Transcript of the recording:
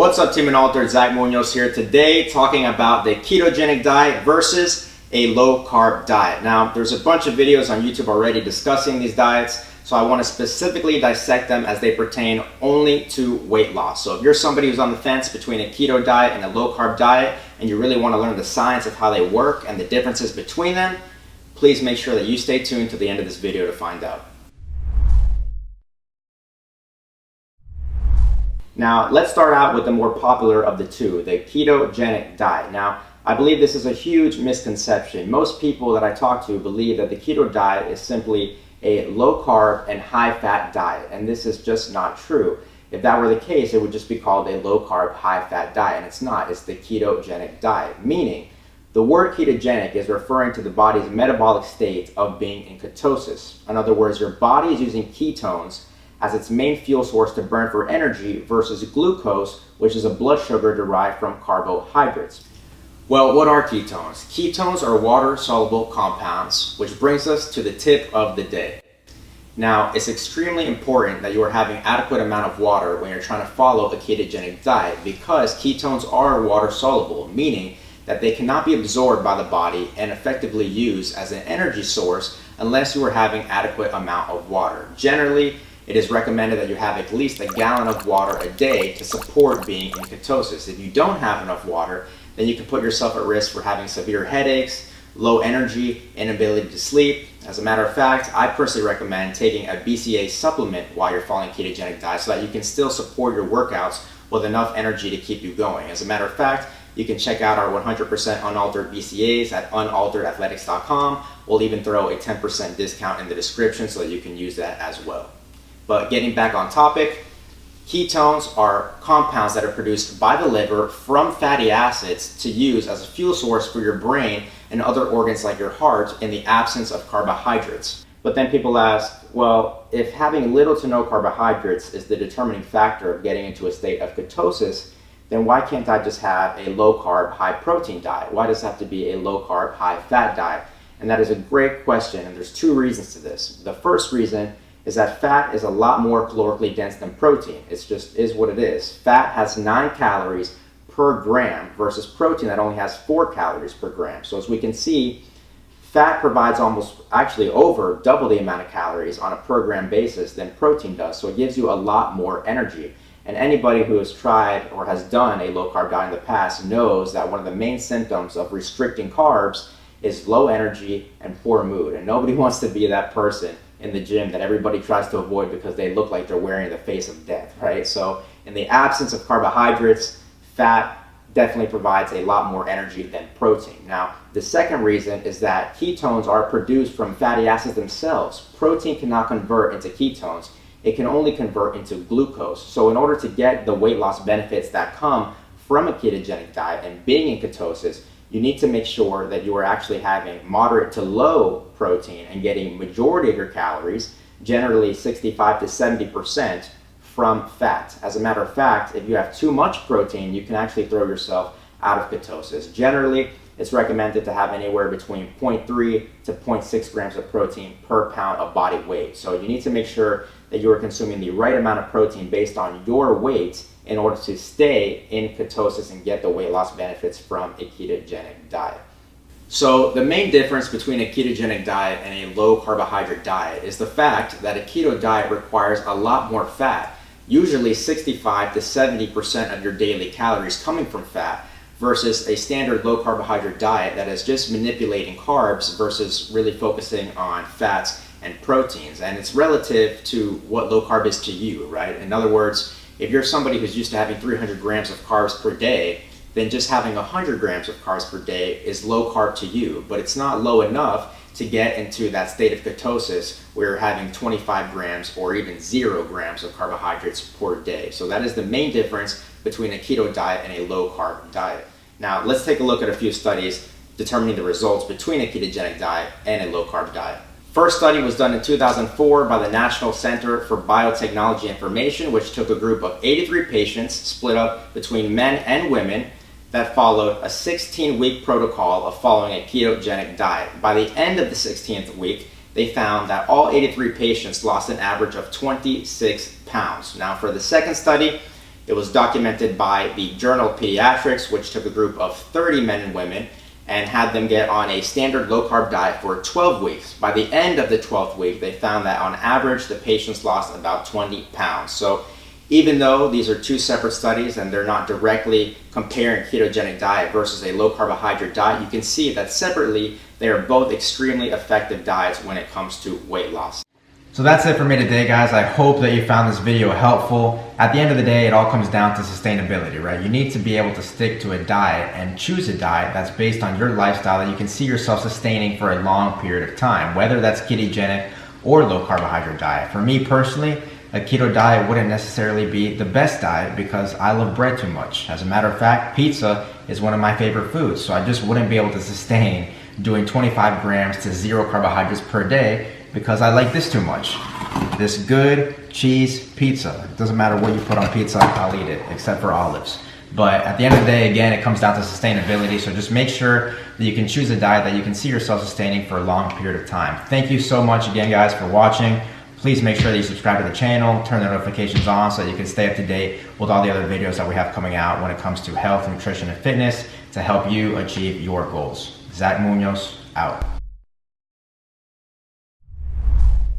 What's up, Team UNALTERED? Zach Munoz here today talking about the ketogenic diet versus a low carb diet. Now, there's a bunch of videos on YouTube already discussing these diets, so I want to specifically dissect them as they pertain only to weight loss. So if you're somebody who's on the fence between a keto diet and a low carb diet, and you really want to learn the science of how they work and the differences between them, please make sure that you stay tuned to the end of this video to find out. Now, let's start out with the more popular of the two, the ketogenic diet. Now, I believe this is a huge misconception. Most people that I talk to believe that the keto diet is simply a low carb and high fat diet, and this is just not true. If that were the case, it would just be called a low carb, high fat diet, and it's not. It's the ketogenic diet, meaning the word ketogenic is referring to the body's metabolic state of being in ketosis. In other words, your body is using ketones as its main fuel source to burn for energy versus glucose, which is a blood sugar derived from carbohydrates. Well, what are ketones? Ketones are water-soluble compounds, which brings us to the tip of the day. Now, it's extremely important that you are having adequate amount of water when you're trying to follow a ketogenic diet because ketones are water-soluble, meaning that they cannot be absorbed by the body and effectively used as an energy source unless you are having adequate amount of water. Generally, it is recommended that you have at least a gallon of water a day to support being in ketosis. If you don't have enough water, then you can put yourself at risk for having severe headaches, low energy, inability to sleep. As a matter of fact, I personally recommend taking a BCA supplement while you're following a ketogenic diet so that you can still support your workouts with enough energy to keep you going. As a matter of fact, you can check out our 100% unaltered BCAs at unalteredathletics.com. We'll even throw a 10% discount in the description so that you can use that as well. But getting back on topic, ketones are compounds that are produced by the liver from fatty acids to use as a fuel source for your brain and other organs like your heart in the absence of carbohydrates. But then people ask, well, if having little to no carbohydrates is the determining factor of getting into a state of ketosis, then why can't I just have a low carb, high protein diet? Why does it have to be a low carb, high fat diet? And that is a great question, and there's two reasons to this. The first reason is that fat is a lot more calorically dense than protein. It just is what it is. Fat has 9 calories per gram versus protein that only has 4 calories per gram. So as we can see, fat provides actually over double the amount of calories on a per gram basis than protein does. So it gives you a lot more energy. And anybody who has tried or has done a low carb diet in the past knows that one of the main symptoms of restricting carbs is low energy and poor mood. And nobody wants to be that person in the gym that everybody tries to avoid because they look like they're wearing the face of death, right? So in the absence of carbohydrates, fat definitely provides a lot more energy than protein. Now, the second reason is that ketones are produced from fatty acids themselves. Protein cannot convert into ketones. It can only convert into glucose. So in order to get the weight loss benefits that come from a ketogenic diet and being in ketosis, you need to make sure that you are actually having moderate to low protein and getting majority of your calories, generally 65 to 70%, from fat. As a matter of fact, if you have too much protein, you can actually throw yourself out of ketosis. Generally, it's recommended to have anywhere between 0.3 to 0.6 grams of protein per pound of body weight. So you need to make sure that you are consuming the right amount of protein based on your weight in order to stay in ketosis and get the weight loss benefits from a ketogenic diet. So the main difference between a ketogenic diet and a low carbohydrate diet is the fact that a keto diet requires a lot more fat, usually 65 to 70% of your daily calories coming from fat, versus a standard low carbohydrate diet that is just manipulating carbs versus really focusing on fats and proteins. And it's relative to what low carb is to you, right? In other words, if you're somebody who's used to having 300 grams of carbs per day, then just having 100 grams of carbs per day is low carb to you, but it's not low enough to get into that state of ketosis where you're having 25 grams or even 0 grams of carbohydrates per day. So that is the main difference between a keto diet and a low carb diet. Now let's take a look at a few studies determining the results between a ketogenic diet and a low carb diet. First study was done in 2004 by the National Center for Biotechnology Information, which took a group of 83 patients split up between men and women that followed a 16-week protocol of following a ketogenic diet. By the end of the 16th week, they found that all 83 patients lost an average of 26 pounds. Now for the second study, It was documented by the Journal of Pediatrics, which took a group of 30 men and women and had them get on a standard low-carb diet for 12 weeks. By the end of the 12th week, they found that on average, the patients lost about 20 pounds. So even though these are two separate studies and they're not directly comparing ketogenic diet versus a low carbohydrate diet, you can see that separately, they are both extremely effective diets when it comes to weight loss. So that's it for me today, guys. I hope that you found this video helpful. At the end of the day, it all comes down to sustainability, right? You need to be able to stick to a diet and choose a diet that's based on your lifestyle that you can see yourself sustaining for a long period of time, whether that's ketogenic or low carbohydrate diet. For me personally, a keto diet wouldn't necessarily be the best diet because I love bread too much. As a matter of fact, pizza is one of my favorite foods, so I just wouldn't be able to sustain doing 25 grams to 0 carbohydrates per day because I like this too much. This good cheese pizza. It doesn't matter what you put on pizza, I'll eat it, except for olives. But at the end of the day, again, it comes down to sustainability, so just make sure that you can choose a diet that you can see yourself sustaining for a long period of time. Thank you so much again, guys, for watching. Please make sure that you subscribe to the channel, turn the notifications on so that you can stay up to date with all the other videos that we have coming out when it comes to health, nutrition, and fitness to help you achieve your goals. Zach Munoz, out.